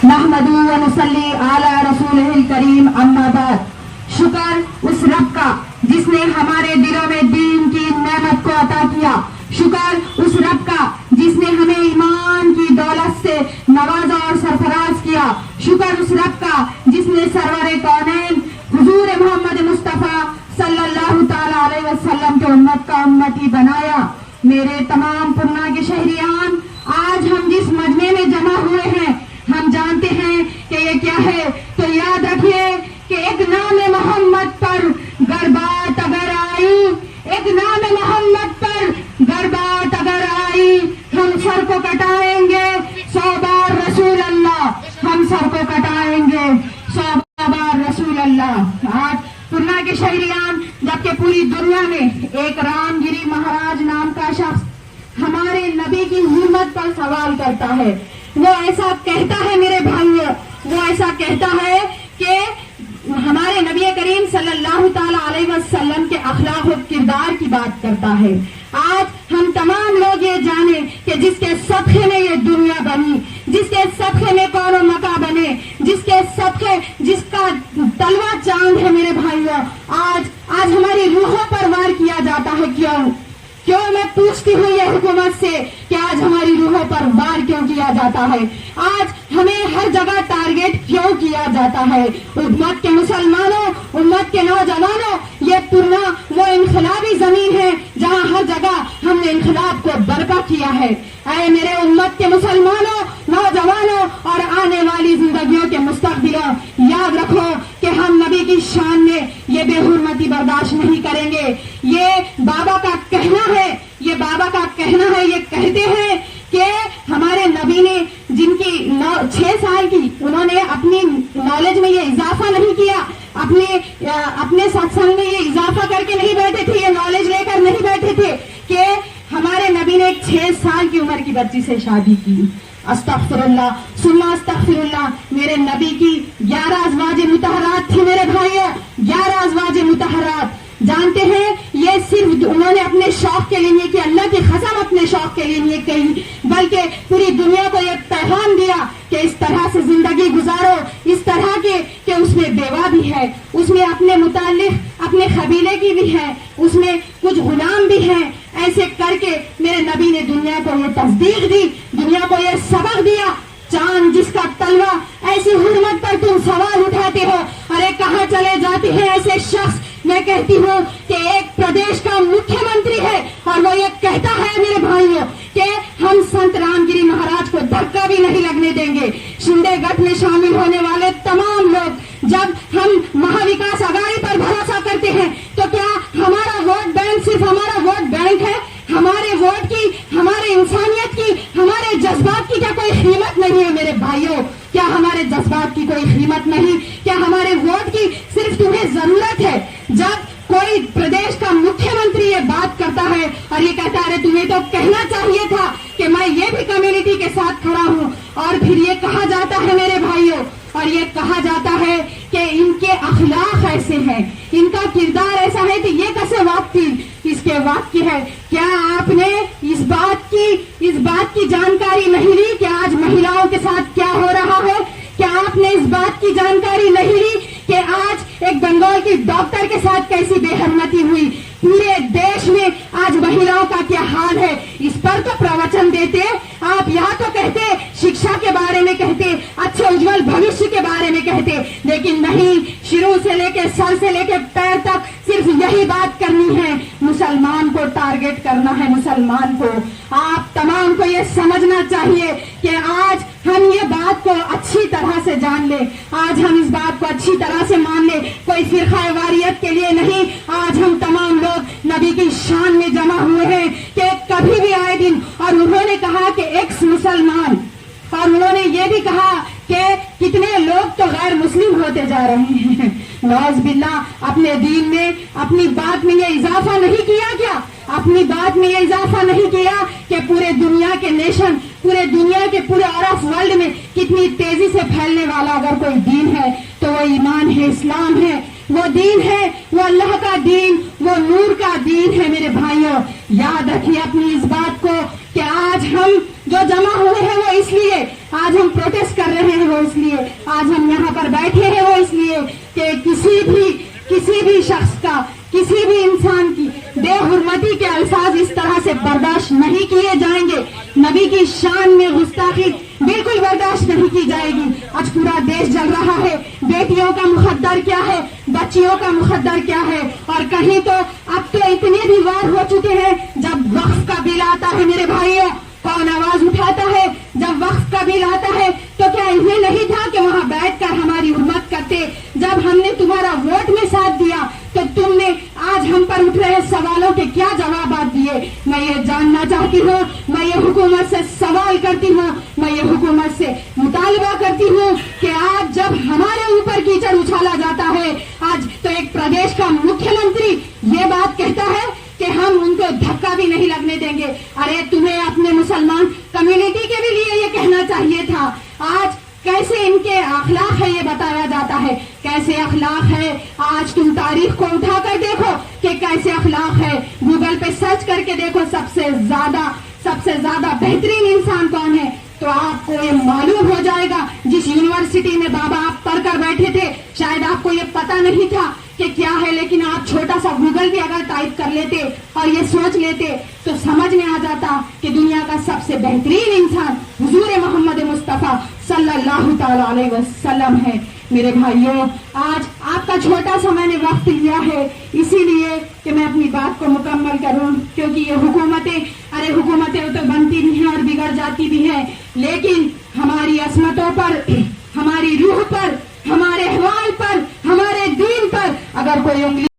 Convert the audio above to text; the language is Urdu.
نحمدہ و نصلی علی رسولہ الکریم اما بعد۔ شکر اس رب کا جس نے ہمارے دلوں میں دین کی نعمت کو عطا کیا، شکر اس رب کا جس نے ہمیں ایمان کی دولت سے نوازا اور سرفراز کیا، شکر اس رب کا جس نے سرور کونین حضور محمد مصطفیٰ صلی اللہ تعالی علیہ وسلم کے امت کا امتی بنایا۔ میرے تمام پرنا کے شہریان، آج ہم جس مجمع میں جمع ہوئے ہیں، ہم جانتے ہیں کہ یہ کیا ہے، تو یاد رکھیے کہ ایک نام محمد پر گر بات اگر آئی، ایک نام محمد پر گر بات اگر آئی، ہم سر کو کٹائیں گے 100 بار رسول اللہ، ہم سر کو کٹائیں گے 100 بار رسول اللہ۔ آج پرنا کے شہریان، جبکہ پوری دنیا میں ایک رام گری مہاراج نام کا شخص ہمارے نبی کی حرمت پر سوال کرتا ہے، وہ ایسا کہتا ہے میرے بھائیوں، وہ ایسا کہتا ہے کہ ہمارے نبی کریم صلی اللہ تعالی علیہ وسلم کے اخلاق و کردار کی بات کرتا ہے۔ آج ہم تمام لوگ یہ جانیں کہ جس کے صدقے میں یہ دنیا بنی، جس کے صدقے میں کون و مکہ بنے، جس کے صدقے جس کا تلوہ چاند ہے میرے بھائیوں، آج ہماری روحوں پر وار کیا جاتا ہے۔ کیوں میں پوچھتی ہوں یہ حکومت سے کہ آج ہماری روحوں پر وار کیوں کیا جاتا ہے؟ آج ہمیں ہر جگہ ٹارگیٹ کیوں کیا جاتا ہے؟ امت کے مسلمانوں، امت کے نوجوانوں، یہ پورنا وہ انقلابی زمین ہے جہاں ہر جگہ ہم نے انقلاب کو برپا کیا ہے۔ اے میرے امت کے مسلمانوں، نوجوانوں اور آنے والی زندگیوں کے مستقبلوں، یاد رکھو کہ ہم نبی کی شان میں یہ بے حرمتی برداشت نہیں کریں گے۔ یہ بابا کا کہنا ہے، یہ بابا کا کہنا ہے، یہ کہتے ہیں کہ ہمارے نبی نے جن کی 6 سال کی، انہوں نے اپنی نالج میں یہ اضافہ نہیں کیا، اپنے ستسنگ میں یہ اضافہ کر کے نہیں بیٹھے تھے، یہ نالج لے کر نہیں بیٹھے تھے کہ ہمارے نبی نے 6 سال کی عمر کی بچی سے شادی کی۔ استغفر اللہ ثم استغفر اللہ۔ میرے نبی کی 11 ازواج مطہرات تھی میرے بھائیوں، 11 ازواج مطہرات۔ جانتے ہیں یہ صرف انہوں نے اپنے شوق کے لیے نہیں کیا، اللہ کی قسم اپنے شوق کے لیے نہیں کہی، بلکہ پوری دنیا کو یہ پیغام دیا کہ اس طرح سے زندگی گزارو، اس طرح کے کہ اس میں بیوہ بھی ہے، اس میں اپنے متعلق اپنے قبیلے کی بھی ہے، اس میں کچھ غلام بھی ہیں۔ ایسے کر کے میرے نبی نے دنیا کو یہ تصدیق دی، دنیا کو یہ سبق دیا۔ چاند جس کا تلوہ، ایسی حرمت پر تم سوال اٹھاتے ہو، ارے کہاں چلے جاتے ہیں ایسے شخص؟ میں کہتی ہوں کہ ایک پردیش کا مکھیہ منتری ہے اور وہ یہ کہتا ہے میرے بھائیوں کہ ہم سنت رام گری مہاراج کو دھکا بھی نہیں لگنے دیں گے۔ شندے گٹھ میں شامل ہونے والے تمام لوگ جب ہم مہا وکاس اگاڑی پر بھروسہ کرتے ہیں تو کیا ہمارا ووٹ بینک صرف ہمارا ووٹ بینک ہے؟ ہمارے ووٹ کی، ہمارے انسانیت کی، ہمارے جذبات کی کیا کوئی قیمت نہیں ہے میرے بھائیوں؟ کیا ہمارے جذبات کی کوئی قیمت نہیں؟ کیا ہمارے ووٹ کی صرف تمہیں ضرورت ہے؟ جب کوئی پردیش کا مکھیہ منتری یہ بات کرتا ہے اور یہ کہتا ہے تمہیں تو کہنا چاہیے تھا کہ میں یہ بھی کمیونٹی کے ساتھ کھڑا ہوں، اور پھر یہ کہا جاتا ہے میرے بھائیوں، اور یہ کہا جاتا ہے کہ ان کے اخلاق ایسے ہیں، ان کا کردار ایسا ہے کہ یہ کیسے واقعی اس کے واقعی ہے۔ کیا آپ نے اس بات کی جانکاری نہیں لی کہ آج مہیلاؤں کے ساتھ کیا ہو رہا ہے؟ کیا آپ نے اس بات کی جانکاری نہیں لی کہ آج ایک بنگال کی ڈاکٹر کے ساتھ کیسی بے حرمتی ہوئی؟ پورے دیش میں آج مہیلاؤں کا کیا حال ہے؟ اس پر تو پروچن دیتے آپ، یہاں تو کہتے شکشا کے بارے میں کہتے، اچھے اجول بھوشیہ کے بارے میں کہتے، لیکن نہیں، شروع سے لے کے سر سے لے کے پیر تک صرف یہی بات کرنی ہے، مسلمان کو ٹارگٹ کرنا ہے، مسلمان کو۔ آپ تمام کو یہ سمجھنا چاہیے کہ آج ہم یہ بات کو اچھی طرح سے جان لیں، آج ہم اس بات کو اچھی طرح سے مان لیں، کوئی فرقہ واریت کے لیے نہیں، آج ہم تمام لوگ نبی کی شان میں جمع ہوئے ہیں کہ کبھی بھی آئے دن، اور انہوں نے کہا کہ ایکس مسلمان، اور انہوں نے یہ بھی کہا کہ کتنے لوگ تو غیر مسلم ہوتے جا رہے ہیں۔ نعوذ باللہ، اپنے دین میں، اپنی بات میں یہ اضافہ نہیں کیا کیا؟ اپنی بات میں یہ اضافہ نہیں کیا کہ پورے دنیا کے نیشن، پورے دنیا کے پورے عرب ورلڈ میں کتنی تیزی سے پھیلنے والا اگر کوئی دین ہے تو وہ ایمان ہے، اسلام ہے، وہ دین ہے، وہ اللہ کا دین، وہ نور کا دین ہے میرے بھائیوں۔ یاد رکھیے اپنی اس بات کو کہ آج ہم جو جمع ہوئے ہیں وہ اس لیے آج ہم پروٹیسٹ کر رہے ہیں وہ اس لیے، آج ہم یہاں پر بیٹھے ہیں وہ اس لیے کہ کسی بھی شخص کا، کسی بھی انسان کی بے حرمتی کے الفاظ اس طرح سے برداشت نہیں کیے جائیں گے. نبی کی شان میں گستاخی بالکل برداشت نہیں کی جائے گی. آج پورا دیش جل رہا ہے، بیٹیوں کا مقدر کیا ہے، بچیوں کا مقدر کیا ہے، اور کہیں تو اب تو اتنے بھی وار ہو چکے ہیں. جب وقف کا بل آتا ہے میرے بھائیوں، کون آواز اٹھاتا ہے؟ جب وقف کا بل آتا ہے تو کیا انہیں نہیں تھا کہ وہاں بیٹھ کر ہماری حرمت کرتے؟ جب ہم نے تمہارا ووٹ میں ساتھ دیا تو تم نے آج ہم پر اٹھ رہے سوالوں کے کیا جوابات دیے؟ میں یہ جاننا چاہتی ہوں، میں یہ حکومت سے سوال کرتی ہوں، میں یہ حکومت سے مطالبہ کرتی ہوں کہ آج جب ہمارے اوپر کیچڑ اچھالا جاتا ہے، آج تو ایک پردیش کا مکھیہ منتری یہ بات کہتا ہے کہ ہم ان کو دھکا بھی نہیں لگنے دیں گے. ارے تمہیں اپنے مسلمان کمیونٹی کے بھی لیے یہ کہنا چاہیے تھا. آج کیسے ان کے اخلاق ہے یہ بتایا جاتا ہے، کیسے اخلاق ہے. آج تم تاریخ کو اٹھا کر دیکھو کہ کیسے اخلاق ہے. گوگل پہ سرچ کر کے دیکھو سب سے زیادہ بہترین انسان کون ہے، تو آپ کو یہ معلوم ہو جائے گا. جس یونیورسٹی میں بابا آپ پڑھ کر بیٹھے تھے، شاید آپ کو یہ پتا نہیں تھا کہ کیا ہے، لیکن آپ چھوٹا سا گوگل بھی اگر ٹائپ کر لیتے اور یہ سوچ لیتے تو سمجھ میں آ جاتا کہ دنیا کا سب سے بہترین انسان حضور محمد مصطفیٰ صلی اللہ تعالی علیہ وسلم ہے. میرے بھائیوں، آج آپ کا چھوٹا سا میں نے وقت لیا ہے اسی لیے کہ میں اپنی بات کو مکمل کروں، کیونکہ یہ حکومتیں تو بنتی بھی ہیں اور بگڑ جاتی بھی ہیں، لیکن ہماری عصمتوں پر، ہماری روح پر، ہمارے احوال پر، ہمارے دین پر اگر کوئی انگلی